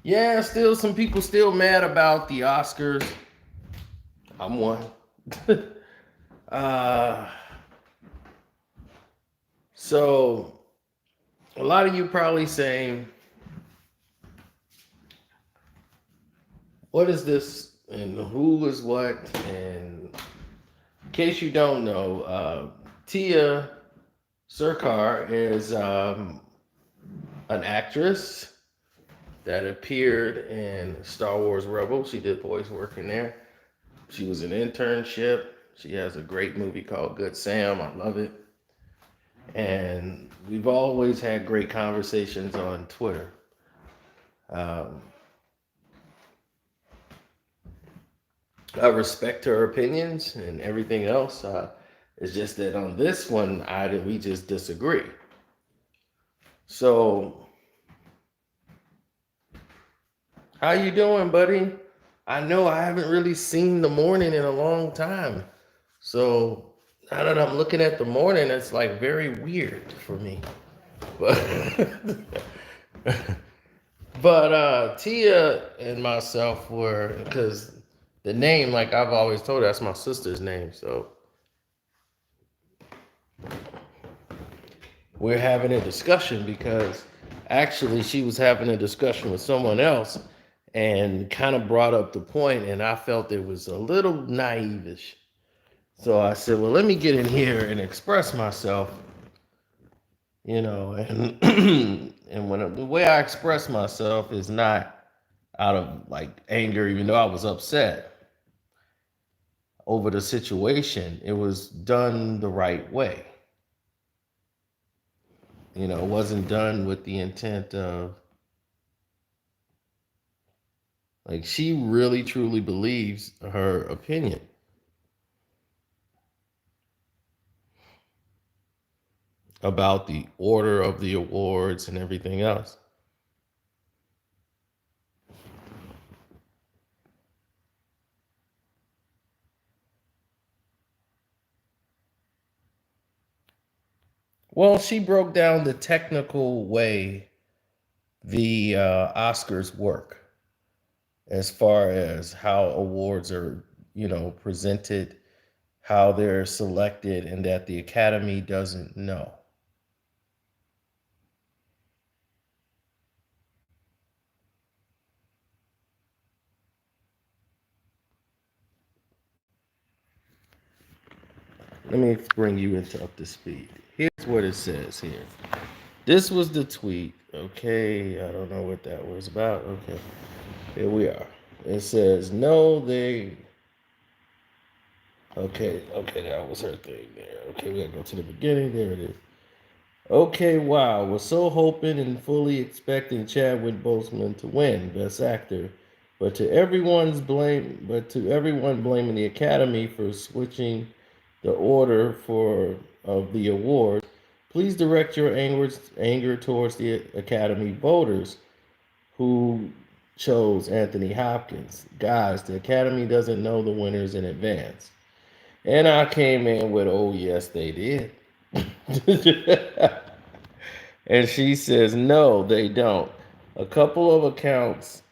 Yeah, still some people still mad about the Oscars. I'm one. uh, so a lot of you probably saying, "What is this?" and "Who is what?" And in case you don't know, Tiya Sircar is an actress that appeared in Star Wars Rebels. She did voice work in there. She was an internship. She has a great movie called Good Sam. I love it. And we've always had great conversations on Twitter. Um, I respect her opinions and everything else. It's just that on this one, we just disagree. So, how you doing, buddy? I know I haven't really seen the morning in a long time. So now that I'm looking at the morning, it's like very weird for me. But Tia and myself were because the name, like I've always told her, that's my sister's name. So we're having a discussion because actually she was having a discussion with someone else and kind of brought up the point, and I felt it was a little naive-ish. So I said, well, let me get in here and express myself, and and when the way I express myself is not out of like anger, even though I was upset over the situation, it was done the right way. It wasn't done with the intent of like she really truly believes her opinion about the order of the awards and everything else. Well, she broke down the technical way the Oscars work as far as how awards are, presented, how they're selected, and that the Academy doesn't know. Let me bring you into up to speed. Here's what it says here. This was the tweet. Okay, I don't know what that was about. Okay, here we are. It says, no, they. Okay, that was her thing there. Okay, we gotta go to the beginning. There it is. Okay, wow. Was so hoping and fully expecting Chadwick Boseman to win Best Actor, but to everyone blaming the Academy for switching the order for of the awards. Please direct your anger towards the Academy voters who chose Anthony Hopkins. Guys, the Academy doesn't know the winners in advance. And I came in with, oh, yes, they did. And she says, no, they don't. A couple of accountants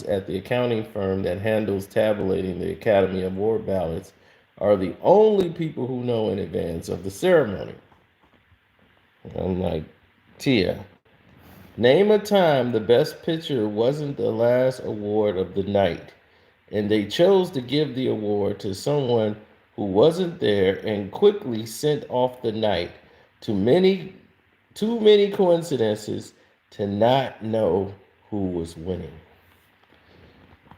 at the accounting firm that handles tabulating the Academy Award ballots are the only people who know in advance of the ceremony. I'm like, Tia, name a time the best picture wasn't the last award of the night, and they chose to give the award to someone who wasn't there and quickly sent off the night. Too many, too many coincidences to not know who was winning.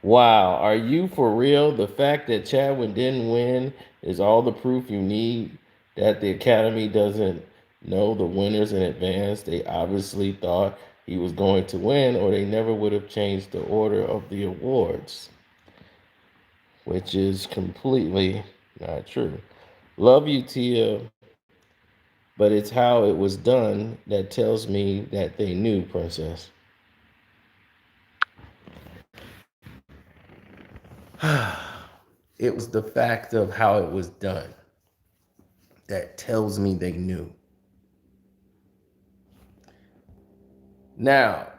Wow, are you for real? The fact that Chadwin didn't win is all the proof you need that the Academy doesn't know the winners in advance. They obviously thought he was going to win, or they never would have changed the order of the awards, which is completely not true. Love you, Tia, but it's how it was done that tells me that they knew, Princess. It was the fact of how it was done that tells me they knew. Now,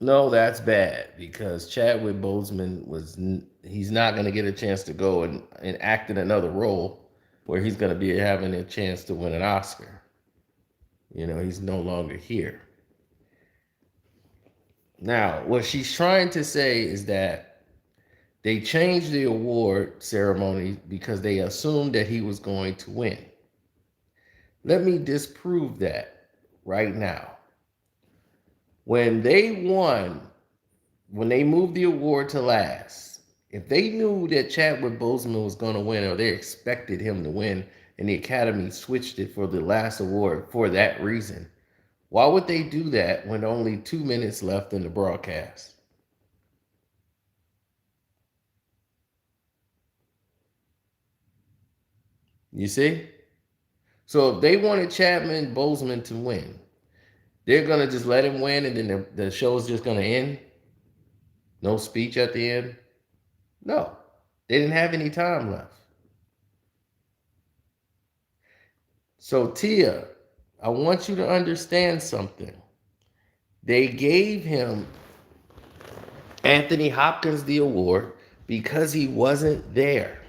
No, that's bad because Chadwick Boseman he's not going to get a chance to go and act in another role where he's going to be having a chance to win an Oscar. He's no longer here. Now, what she's trying to say is that they changed the award ceremony because they assumed that he was going to win. Let me disprove that right now. When they moved the award to last, if they knew that Chadwick Boseman was going to win, or they expected him to win, and the Academy switched it for the last award for that reason, why would they do that when only 2 minutes left in the broadcast? You see? So if they wanted Chadwick Boseman to win, they're going to just let him win and then the show's just going to end? No speech at the end? No. They didn't have any time left. So Tiya, I want you to understand something. They gave him, Anthony Hopkins, the award because he wasn't there.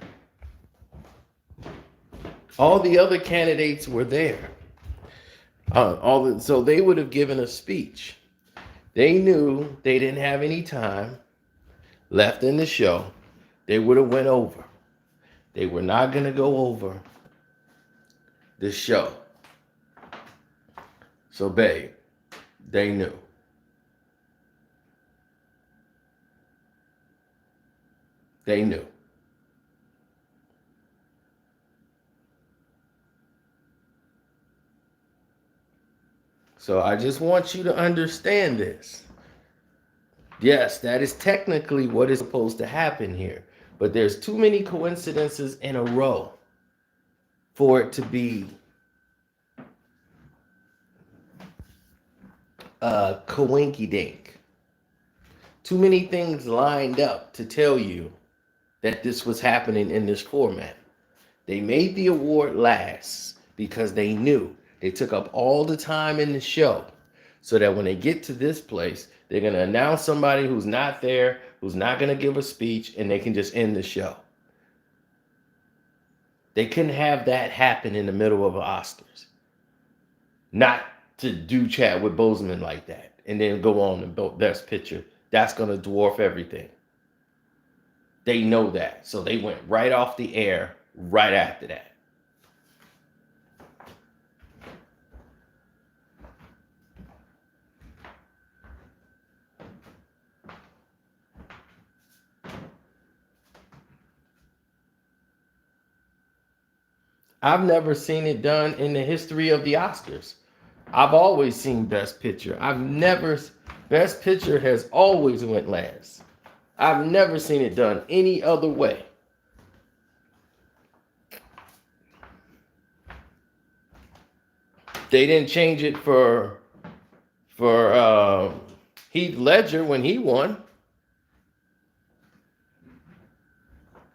All the other candidates were there. So they would have given a speech. They knew they didn't have any time left in the show. They would have went over. They were not going to go over the show. So, babe, they knew. They knew. So I just want you to understand this. Yes, that is technically what is supposed to happen here. But there's too many coincidences in a row for it to be a coinky-dink. Too many things lined up to tell you that this was happening in this format. They made the award last because they knew they took up all the time in the show so that when they get to this place, they're going to announce somebody who's not there, who's not going to give a speech, and they can just end the show. They couldn't have that happen in the middle of the Oscars. Not to do Chadwick Boseman like that and then go on and vote Best Picture. That's going to dwarf everything. They know that. So they went right off the air right after that. I've never seen it done in the history of the Oscars. I've always seen Best Picture. Best Picture has always went last. I've never seen it done any other way. They didn't change it for Heath Ledger when he won.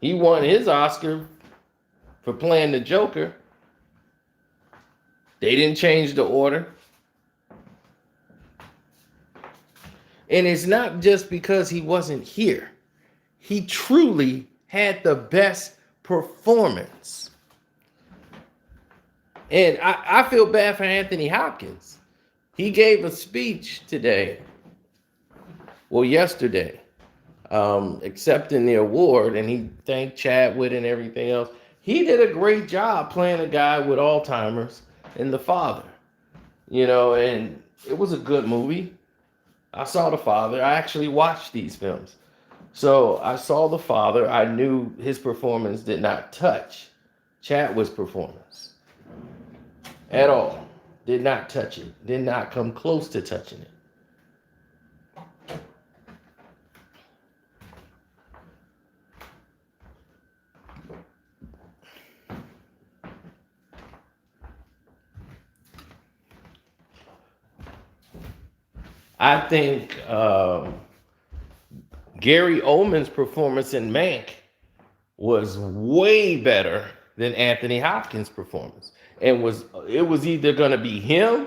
He won his Oscar for playing the Joker. They didn't change the order. And it's not just because he wasn't here. He truly had the best performance. And I feel bad for Anthony Hopkins. He gave a speech yesterday, accepting the award, and he thanked Chadwick and everything else. He did a great job playing a guy with Alzheimer's and the father, and it was a good movie. I saw The Father. I actually watched these films. So I saw The Father. I knew his performance did not touch Chadwick's performance at all. Did not touch it. Did not come close to touching it. I think Gary Oldman's performance in Mank was way better than Anthony Hopkins' performance. And it was either going to be him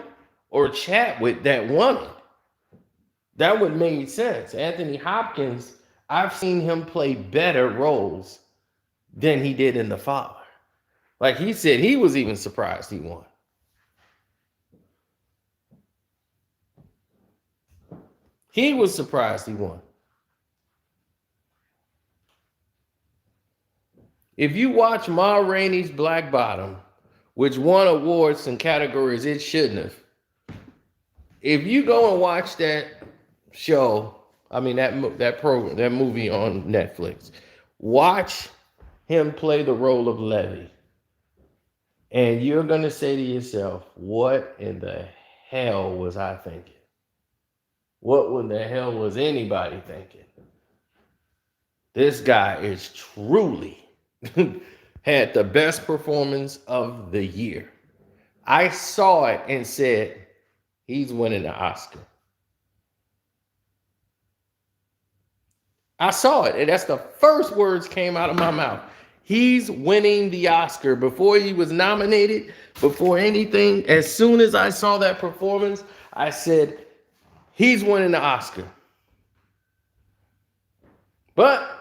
or Chadwick that won it. That would make sense. Anthony Hopkins, I've seen him play better roles than he did in The Father. Like he said, he was even surprised he won. He was surprised he won. If you watch Ma Rainey's Black Bottom, which won awards in categories it shouldn't have, if you go and watch that show, I mean that program, that movie on Netflix, watch him play the role of Levy, and you're gonna say to yourself, "What in the hell was I thinking? What in the hell was anybody thinking?" This guy is truly had the best performance of the year. I saw it and said, he's winning the Oscar. I saw it, and that's the first words came out of my mouth. He's winning the Oscar. Before he was nominated, before anything, as soon as I saw that performance, I said, he's winning the Oscar. But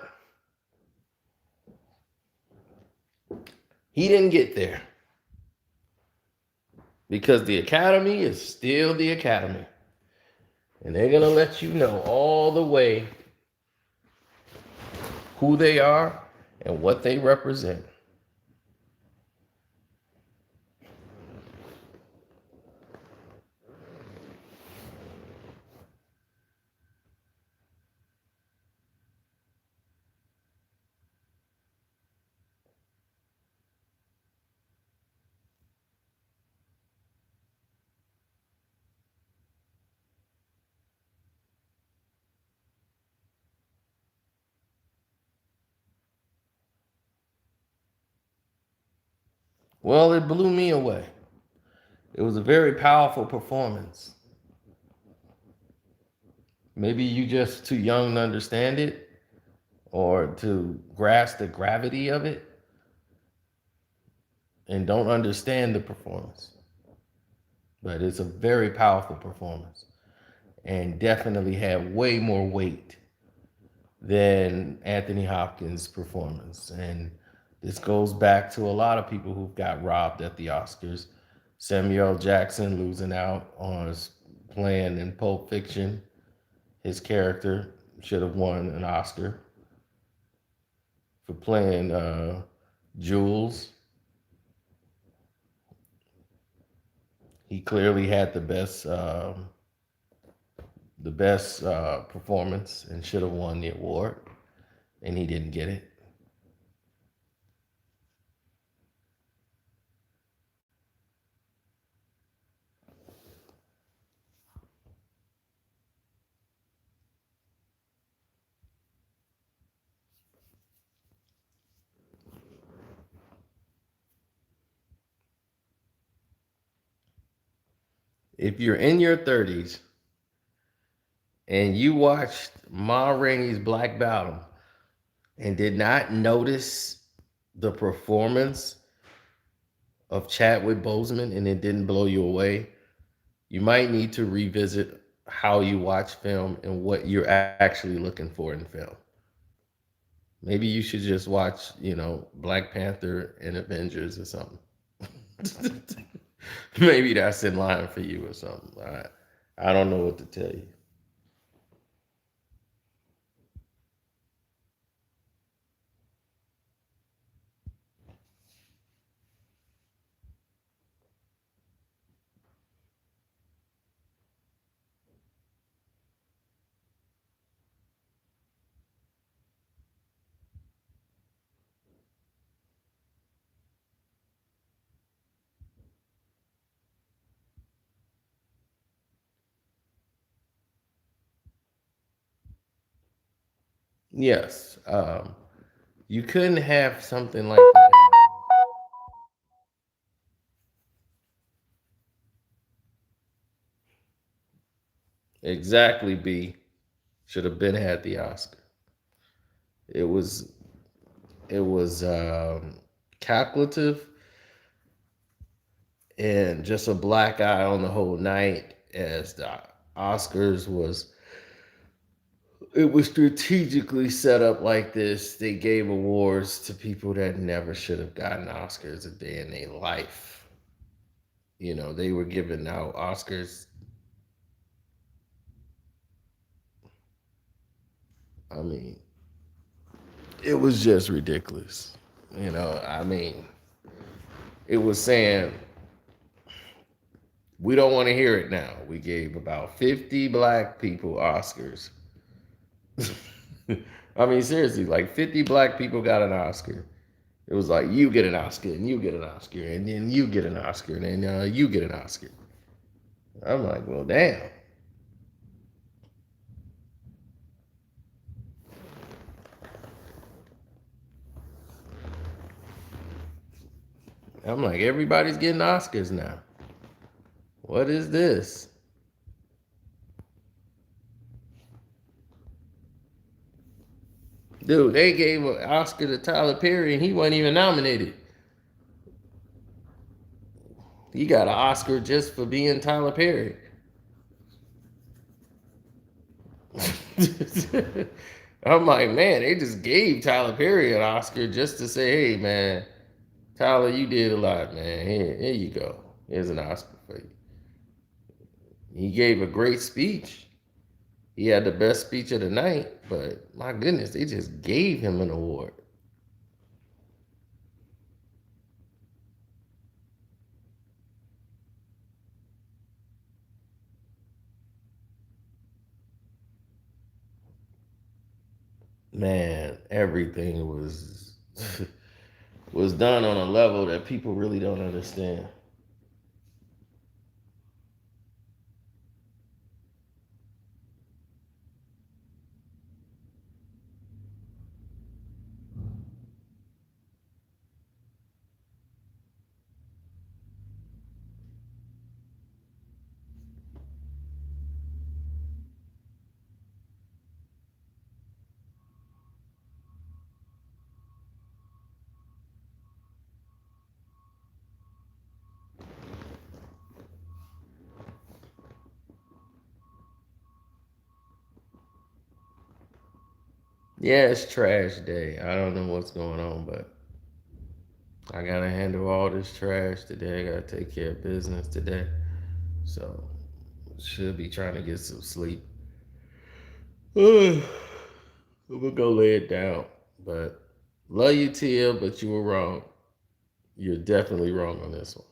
he didn't get there because the Academy is still the Academy. And they're going to let you know all the way who they are and what they represent. Well, it blew me away. It was a very powerful performance. Maybe you just too young to understand it or to grasp the gravity of it and don't understand the performance. But it's a very powerful performance and definitely had way more weight than Anthony Hopkins' performance. And this goes back to a lot of people who got robbed at the Oscars. Samuel L. Jackson losing out on his playing in Pulp Fiction. His character should have won an Oscar for playing Jules. He clearly had the best performance and should have won the award, and he didn't get it. If you're in your 30s and you watched Ma Rainey's Black Bottom and did not notice the performance of Chadwick Boseman and it didn't blow you away, you might need to revisit how you watch film and what you're actually looking for in film. Maybe you should just watch, Black Panther and Avengers or something. Maybe that's in line for you or something. I don't know what to tell you. Yes, you couldn't have something like that exactly. B should have been had the Oscar. It was calculative and just a black eye on the whole night as the Oscars was it was strategically set up like this. They gave awards to people that never should have gotten Oscars a day in their life. You know, they were giving out Oscars. I mean, it was just ridiculous. You know, I mean, it was saying, we don't want to hear it now. We gave about 50 black people Oscars. I mean, seriously, like 50 black people got an Oscar. It was like, you get an Oscar, and you get an Oscar, and then you get an Oscar, and then you get an Oscar. I'm like, well, damn. I'm like, everybody's getting Oscars now. What is this? Dude, they gave an Oscar to Tyler Perry, and he wasn't even nominated. He got an Oscar just for being Tyler Perry. I'm like, man, they just gave Tyler Perry an Oscar just to say, hey, man, Tyler, you did a lot, man. Here you go. Here's an Oscar for you. He gave a great speech. He had the best speech of the night, but my goodness, they just gave him an award. Man, everything was was done on a level that people really don't understand. Yeah, it's trash day. I don't know what's going on, but I gotta handle all this trash today. I gotta take care of business today. So should be trying to get some sleep. I'm gonna go lay it down. But love you, Tia, but you were wrong. You're definitely wrong on this one.